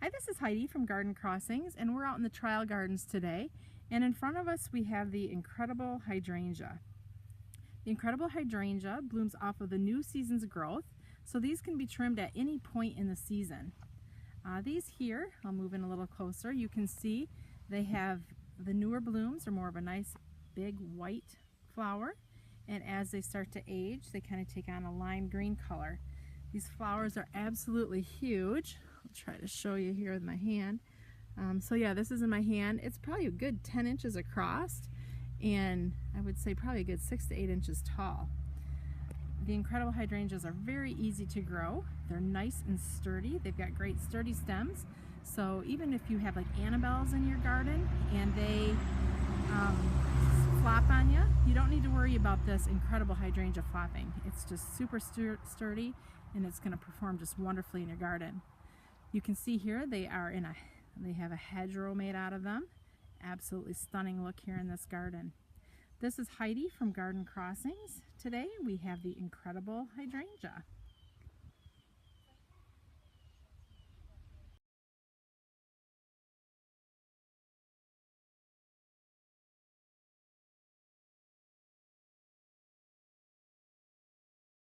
Hi, this is Heidi from Garden Crossings, and we're out in the trial gardens today. And in front of us we have the Incredible Hydrangea. The Incredible Hydrangea blooms off of the new season's growth, so these can be trimmed at any point in the season. These here, I'll move in a little closer, you can see they have the newer blooms are more of a nice big white flower, and as they start to age they kind of take on a lime green color. These flowers are absolutely huge. I'll try to show you here with my hand. So yeah, this is in my hand. It's probably a good 10 inches across, and I would say probably a good 6 to 8 inches tall. The Incredible Hydrangeas are very easy to grow. They're nice and sturdy. They've got great sturdy stems. So even if you have like Annabelles in your garden and they flop on you, you don't need to worry about this Incredible Hydrangea flopping. It's just super sturdy, and it's going to perform just wonderfully in your garden. You can see here they have a hedgerow made out of them. Absolutely stunning look here in this garden. This is Heidi from Garden Crossings. Today we have the Incredible Hydrangea.